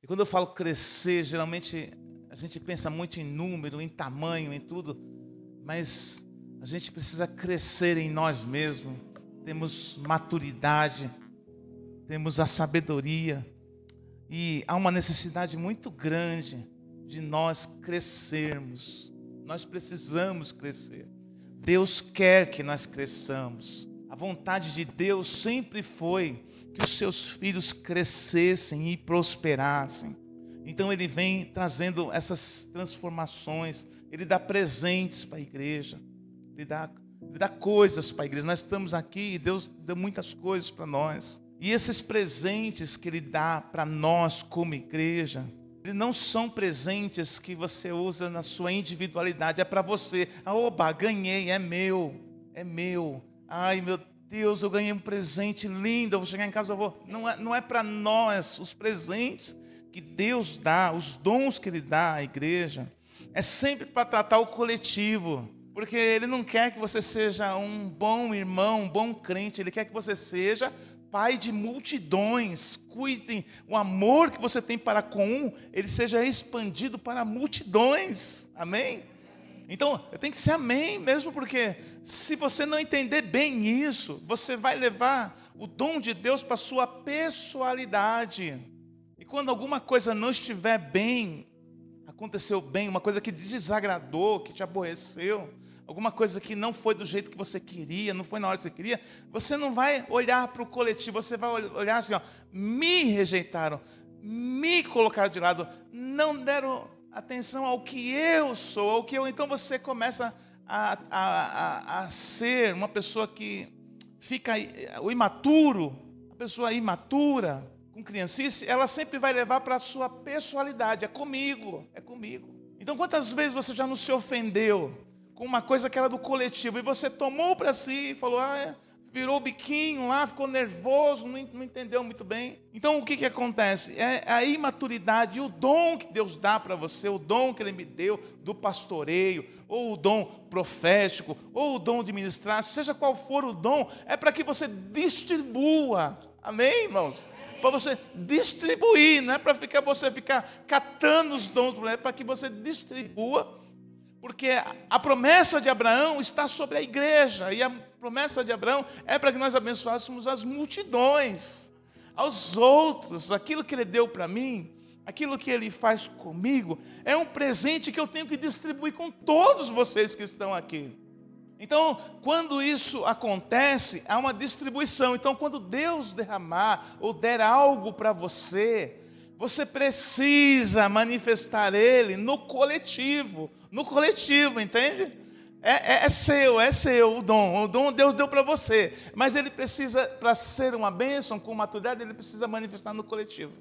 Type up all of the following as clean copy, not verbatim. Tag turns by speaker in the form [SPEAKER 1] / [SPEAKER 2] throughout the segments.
[SPEAKER 1] E quando eu falo crescer, geralmente a gente pensa muito em número, em tamanho, em tudo, mas a gente precisa crescer em nós mesmos. Temos maturidade, temos a sabedoria, e há uma necessidade muito grande de nós crescermos. Nós precisamos crescer. Deus quer que nós cresçamos. A vontade de Deus sempre foi que os seus filhos crescessem e prosperassem. Então Ele vem trazendo essas transformações. Ele dá presentes para a igreja. Ele dá coisas para a igreja. Nós estamos aqui e Deus deu muitas coisas para nós. E esses presentes que Ele dá para nós como igreja, eles não são presentes que você usa na sua individualidade. É para você. Oba, ganhei, é meu. É meu. Ai, meu Deus, eu ganhei um presente lindo. Eu vou chegar em casa, eu vou. Não é para nós. Os presentes que Deus dá, os dons que Ele dá à igreja, é sempre para tratar o coletivo. Porque Ele não quer que você seja um bom irmão, um bom crente. Ele quer que você seja pai de multidões. Cuidem, o amor que você tem para com um, ele seja expandido para multidões. Amém? Então, eu tenho que ser amém mesmo, porque se você não entender bem isso, você vai levar o dom de Deus para a sua pessoalidade. E quando alguma coisa não estiver bem, aconteceu bem, uma coisa que te desagradou, que te aborreceu, alguma coisa que não foi do jeito que você queria, não foi na hora que você queria, você não vai olhar para o coletivo, você vai olhar assim, ó, me rejeitaram, me colocaram de lado, não deram atenção ao que eu sou, ao que eu... Então você começa a ser uma pessoa que fica, o imaturo, a pessoa imatura, com criancice, ela sempre vai levar para a sua pessoalidade, é comigo. Então quantas vezes você já não se ofendeu com uma coisa que era do coletivo, e você tomou para si e falou, virou o biquinho lá, ficou nervoso, não entendeu muito bem. Então o que acontece? É a imaturidade e o dom que Deus dá para você, o dom que Ele me deu do pastoreio, ou o dom profético, ou o dom de ministrar, seja qual for o dom, é para que você distribua. Amém, irmãos? Para você distribuir, não é para você ficar catando os dons, é para que você distribua. Porque a promessa de Abraão está sobre a igreja, e a promessa de Abraão é para que nós abençoássemos as multidões, aos outros. Aquilo que Ele deu para mim, aquilo que Ele faz comigo, é um presente que eu tenho que distribuir com todos vocês que estão aqui. Então, quando isso acontece, há uma distribuição. Então, quando Deus derramar ou der algo para você, você precisa manifestar Ele no coletivo, entende? É seu o dom Deus deu para você, mas Ele precisa, para ser uma bênção com maturidade, Ele precisa manifestar no coletivo.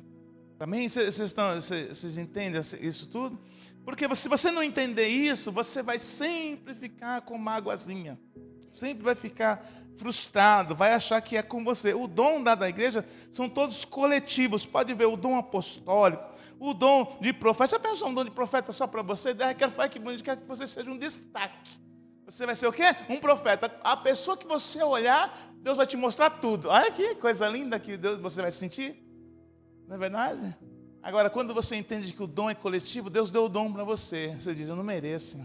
[SPEAKER 1] Também vocês entendem isso tudo? Porque se você não entender isso, você vai sempre ficar com mágoazinha, sempre vai ficar frustrado, vai achar que é com você. O dom dado à igreja são todos coletivos. Pode ver o dom apostólico, o dom de profeta. Já pensou um dom de profeta só para você? Quero que você seja um destaque. Você vai ser o quê? Um profeta. A pessoa que você olhar, Deus vai te mostrar tudo. Olha que coisa linda que você vai sentir. Não é verdade? Agora, quando você entende que o dom é coletivo, Deus deu o dom para você. Você diz, eu não mereço.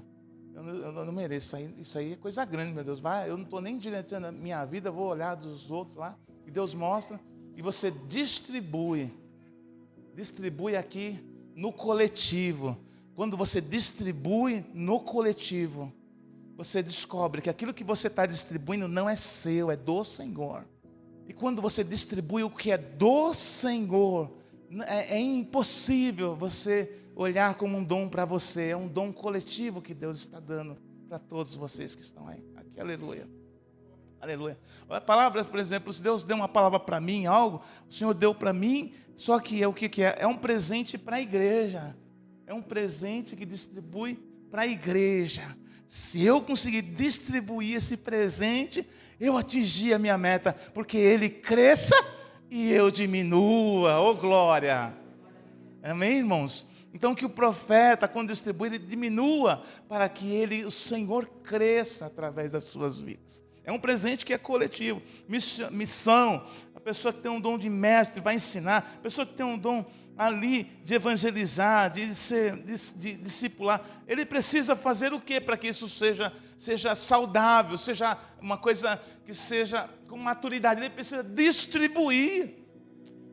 [SPEAKER 1] Eu não mereço, isso aí é coisa grande, meu Deus. Eu não estou nem direitando a minha vida, vou olhar dos outros lá. E Deus mostra, e você distribui aqui no coletivo. Quando você distribui no coletivo, você descobre que aquilo que você está distribuindo não é seu, é do Senhor. E quando você distribui o que é do Senhor, é impossível você olhar como um dom para você. É um dom coletivo que Deus está dando para todos vocês que estão aí. Aqui, aleluia. Aleluia. A palavra, por exemplo, se Deus deu uma palavra para mim, algo, o Senhor deu para mim, só que o que é? É um presente para a igreja. É um presente que distribui para a igreja. Se eu conseguir distribuir esse presente, eu atingi a minha meta, porque ele cresça e eu diminua. Oh, glória! Amém, irmãos? Então que o profeta, quando distribui, ele diminua, para que o Senhor cresça através das suas vidas. É um presente que é coletivo. Missão, A pessoa que tem um dom de mestre vai ensinar. A pessoa que tem um dom ali de evangelizar, de discipular, ele precisa fazer o quê para que isso seja saudável, seja uma coisa que seja com maturidade? Ele precisa distribuir.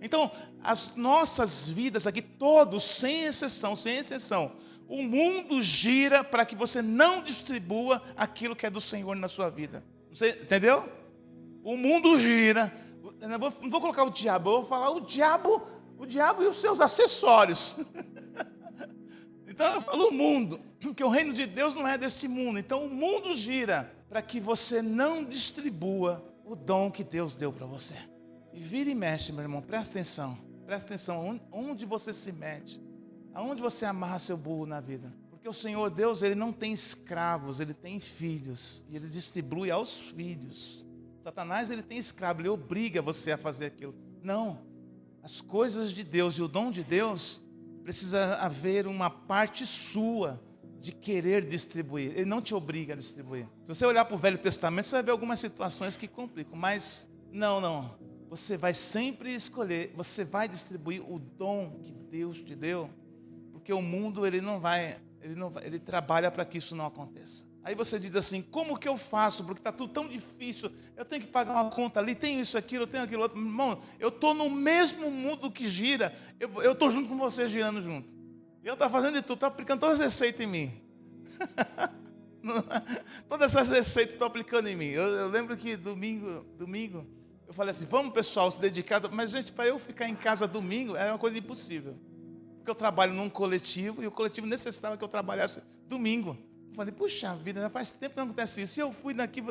[SPEAKER 1] Então, as nossas vidas aqui, todos, sem exceção, o mundo gira para que você não distribua aquilo que é do Senhor na sua vida. Você entendeu? O mundo gira. Não vou colocar o diabo, eu vou falar o diabo e os seus acessórios. Então eu falo o mundo, que o reino de Deus não é deste mundo. Então o mundo gira para que você não distribua o dom que Deus deu para você. E vira e mexe, meu irmão, presta atenção onde você se mete, aonde você amarra seu burro na vida. Porque o Senhor Deus, Ele não tem escravos, Ele tem filhos, e Ele distribui aos filhos. Satanás, ele tem escravo, ele obriga você a fazer aquilo. Não, as coisas de Deus e o dom de Deus, precisa haver uma parte sua de querer distribuir. Ele não te obriga a distribuir. Se você olhar para o Velho Testamento, você vai ver algumas situações que complicam, mas não. Você vai sempre escolher, você vai distribuir o dom que Deus te deu, porque o mundo ele trabalha para que isso não aconteça. Aí você diz assim, como que eu faço? Porque está tudo tão difícil, eu tenho que pagar uma conta ali, tenho isso, aquilo, eu tenho aquilo outro. Irmão, eu estou no mesmo mundo que gira, eu estou junto com você, girando junto. E eu estou fazendo de tudo, estou aplicando todas as receitas em mim. Todas essas receitas estou aplicando em mim. Eu lembro que domingo, eu falei assim, vamos pessoal, se dedicar. Mas gente, para eu ficar em casa domingo, é uma coisa impossível. Porque eu trabalho num coletivo, e o coletivo necessitava que eu trabalhasse domingo. Eu falei, puxa vida, já faz tempo que não acontece isso. E eu fui daqui,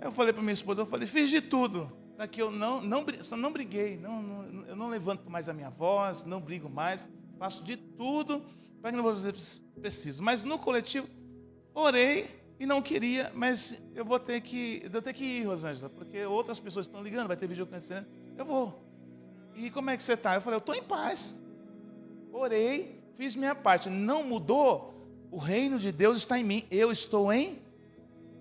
[SPEAKER 1] eu falei para minha esposa, fiz de tudo, para que eu não briguei, eu não levanto mais a minha voz, não brigo mais, faço de tudo para que não vou fazer preciso. Mas no coletivo, orei e não queria, mas eu vou ter que ir, Rosângela, porque outras pessoas estão ligando, vai ter videoconferência, eu vou. E como é que você está? Eu falei, eu estou em paz. Orei, fiz minha parte, não mudou. O reino de Deus está em mim, eu estou em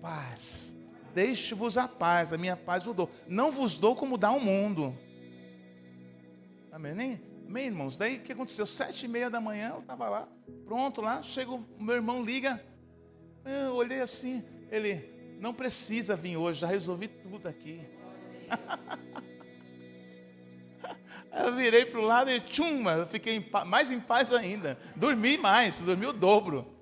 [SPEAKER 1] paz. Deixe-vos a paz, a minha paz vos dou. Não vos dou como dá o mundo. Amém, irmãos? Daí o que aconteceu? 7:30 da manhã, eu estava lá, pronto lá, chega o meu irmão, liga. Eu olhei assim, ele, não precisa vir hoje, já resolvi tudo aqui. Eu virei para o lado e eu fiquei mais em paz ainda. Dormi o dobro.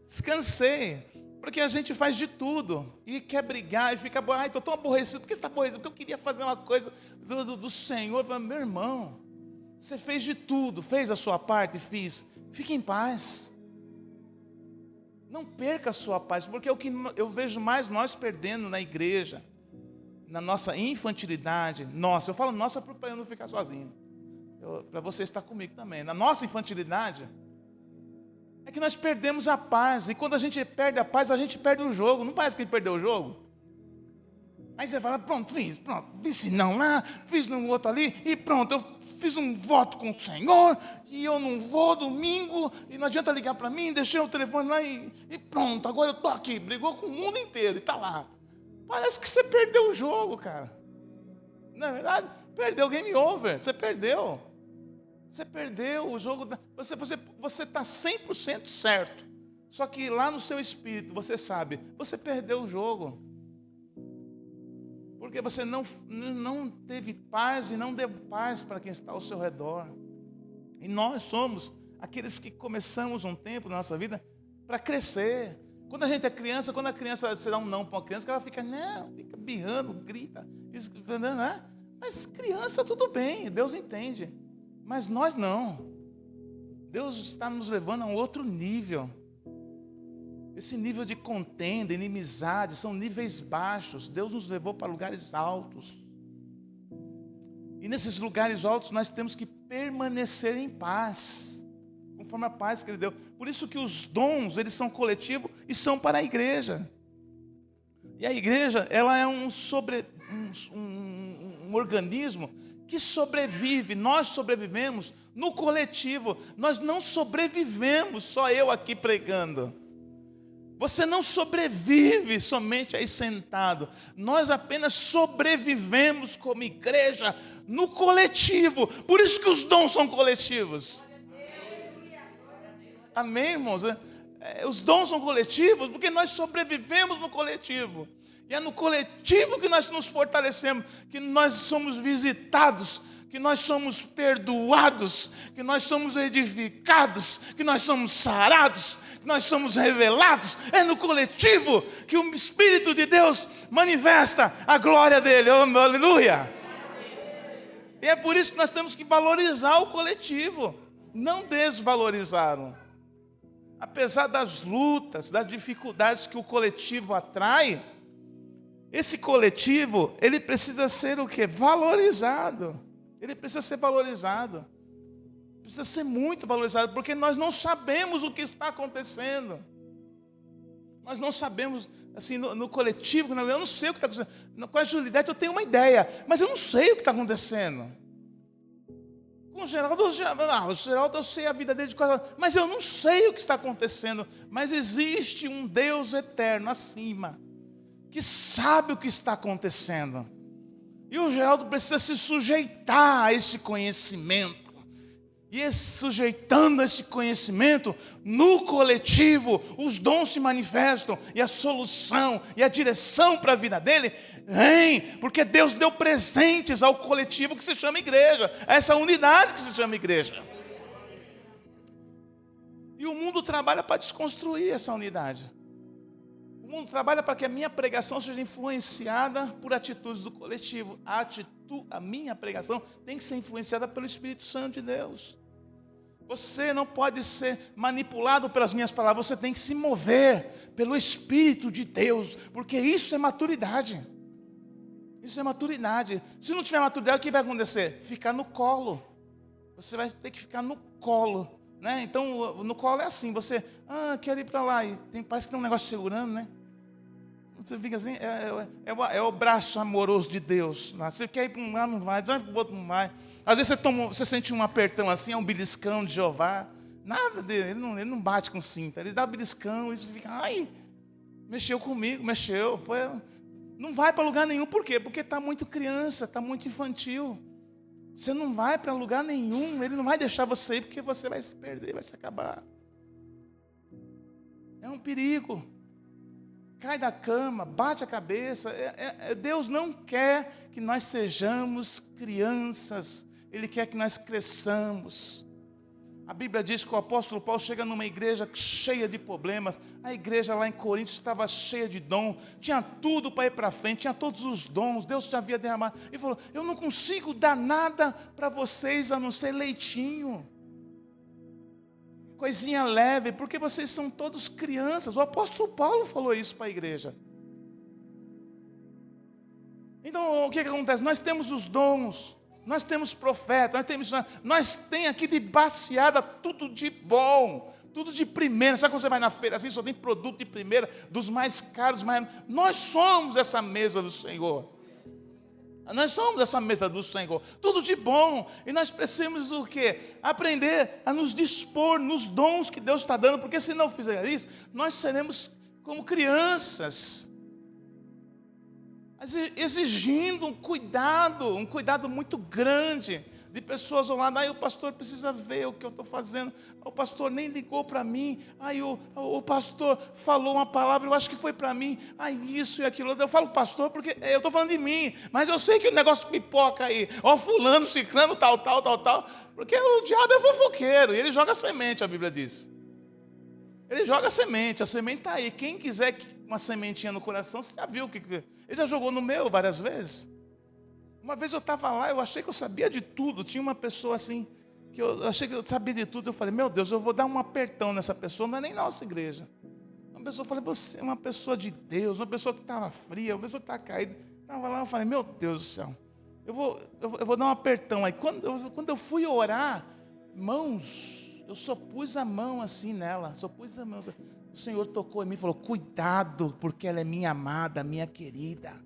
[SPEAKER 1] Descansei, porque a gente faz de tudo e quer brigar e fica, estou tão aborrecido. Por que você está aborrecido? Porque eu queria fazer uma coisa do Senhor. Eu falei, meu irmão, você fez de tudo, fez a sua parte, fiz. Fique em paz. Não perca a sua paz, porque é o que eu vejo mais nós perdendo na igreja, na nossa infantilidade. Eu falo nossa para eu não ficar sozinho, para você estar comigo também. Na nossa infantilidade, é que nós perdemos a paz, e quando a gente perde a paz, a gente perde o jogo. Não parece que a gente perdeu o jogo? Aí você fala, disse não lá, fiz no outro ali, e pronto, eu fiz um voto com o Senhor, e eu não vou domingo, e não adianta ligar para mim, deixei o telefone lá, e pronto, agora eu estou aqui, brigou com o mundo inteiro, e está lá. Parece que você perdeu o jogo, cara. Não é verdade? Perdeu o game over, você perdeu. Você perdeu o jogo, você está 100% certo. Só que lá no seu espírito, você sabe, você perdeu o jogo. Porque você não teve paz e não deu paz para quem está ao seu redor. E nós somos aqueles que começamos um tempo na nossa vida para crescer. Quando a gente é criança, você dá um não para uma criança, ela fica birrando, grita, né? Mas criança tudo bem, Deus entende. Mas nós não. Deus está nos levando a um outro nível. Esse nível de contenda, inimizade, são níveis baixos. Deus nos levou para lugares altos. E nesses lugares altos nós temos que permanecer em paz, conforme a paz que Ele deu. Por isso que os dons, eles são coletivos e são para a igreja. E a igreja, ela é um organismo que sobrevive. Nós sobrevivemos no coletivo. Nós não sobrevivemos só eu aqui pregando. Você não sobrevive somente aí sentado. Nós apenas sobrevivemos como igreja no coletivo. Por isso que os dons são coletivos. Amém, irmãos? Os dons são coletivos porque nós sobrevivemos no coletivo. E é no coletivo que nós nos fortalecemos, que nós somos visitados, que nós somos perdoados, que nós somos edificados, que nós somos sarados, que nós somos revelados. É no coletivo que o Espírito de Deus manifesta a glória dele. Oh, aleluia! E é por isso que nós temos que valorizar o coletivo, não desvalorizá-lo. Apesar das lutas, das dificuldades que o coletivo atrai, esse coletivo, ele precisa ser o quê? Valorizado. Ele precisa ser valorizado. Precisa ser muito valorizado, porque nós não sabemos o que está acontecendo. Nós não sabemos, assim, no coletivo, eu não sei o que está acontecendo. Com a Juliette eu tenho uma ideia, mas eu não sei o que está acontecendo. Com o Geraldo, eu sei a vida dele de coisa, mas eu não sei o que está acontecendo. Mas existe um Deus eterno acima, que sabe o que está acontecendo. E o Geraldo precisa se sujeitar a esse conhecimento. E sujeitando a esse conhecimento, no coletivo, os dons se manifestam, e a solução, e a direção para a vida dele, vem, porque Deus deu presentes ao coletivo que se chama igreja, a essa unidade que se chama igreja. E o mundo trabalha para desconstruir essa unidade. O mundo trabalha para que a minha pregação seja influenciada por atitudes do coletivo. A minha pregação tem que ser influenciada pelo Espírito Santo de Deus. Você não pode ser manipulado pelas minhas palavras, você tem que se mover pelo Espírito de Deus, porque isso é maturidade. Isso é maturidade. Se não tiver maturidade, o que vai acontecer? Ficar no colo. Você vai ter que ficar no colo, né? Então, no colo é assim, você, quero ir para lá, e parece que tem um negócio segurando, né? Você fica assim, é o braço amoroso de Deus. Você quer ir para um lado, não vai para o outro, não vai. Às vezes você sente um apertão assim, é um beliscão de Jeová. Nada dele, ele não bate com cinta. Ele dá beliscão e você fica, mexeu comigo, mexeu. Não vai para lugar nenhum, por quê? Porque está muito criança, está muito infantil. Você não vai para lugar nenhum, ele não vai deixar você ir, porque você vai se perder, vai se acabar. É um perigo. Cai da cama, bate a cabeça. Deus não quer que nós sejamos crianças. Ele quer que nós cresçamos. A Bíblia diz que o apóstolo Paulo chega numa igreja cheia de problemas. A igreja lá em Coríntios estava cheia de dom. Tinha tudo para ir para frente, tinha todos os dons. Deus já havia derramado. Ele falou, eu não consigo dar nada para vocês a não ser leitinho. Coisinha leve, porque vocês são todos crianças. O apóstolo Paulo falou isso para a igreja. Então, o que acontece? Nós temos os dons, nós temos profetas, nós temos aqui de baseada tudo de bom, tudo de primeira. Sabe quando você vai na feira assim, só tem produto de primeira, dos mais caros, nós somos essa mesa do Senhor. Nós somos essa mesa do Senhor, tudo de bom, e nós precisamos o quê? Aprender a nos dispor nos dons que Deus está dando, porque se não fizer isso, nós seremos como crianças, exigindo um cuidado muito grande, de pessoas ao lado, o pastor precisa ver o que eu estou fazendo, o pastor nem ligou para mim, o pastor falou uma palavra, eu acho que foi para mim, isso e aquilo, eu falo pastor porque eu estou falando de mim, mas eu sei que o negócio pipoca aí, fulano, ciclano, tal, porque o diabo é fofoqueiro, e ele joga semente, a Bíblia diz, ele joga semente, a semente está aí, quem quiser uma sementinha no coração, você já viu, ele já jogou no meu várias vezes. Uma vez eu estava lá, eu achei que eu sabia de tudo. Tinha uma pessoa assim, que eu achei que eu sabia de tudo. Eu falei, meu Deus, eu vou dar um apertão nessa pessoa. Não é nem nossa igreja. Uma pessoa, eu falei, você é uma pessoa de Deus, uma pessoa que estava fria, uma pessoa que estava caída. Estava lá, eu falei, meu Deus do céu, eu vou dar um apertão aí. Quando eu fui orar, irmãos, eu só pus a mão assim nela, O Senhor tocou em mim e falou, cuidado, porque ela é minha amada, minha querida.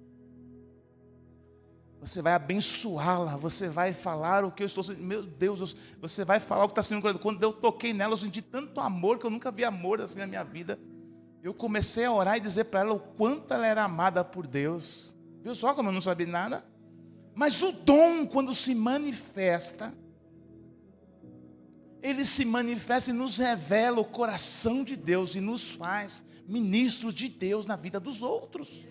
[SPEAKER 1] Você vai abençoá-la, você vai falar o que eu estou sentindo. Meu Deus, você vai falar o que está sendo. Quando eu toquei nela, eu senti tanto amor, que eu nunca vi amor assim na minha vida. eu comecei a orar e dizer para ela o quanto ela era amada por Deus. Viu só como eu não sabia nada? Mas o dom, quando se manifesta, ele se manifesta e nos revela o coração de Deus e nos faz ministros de Deus na vida dos outros.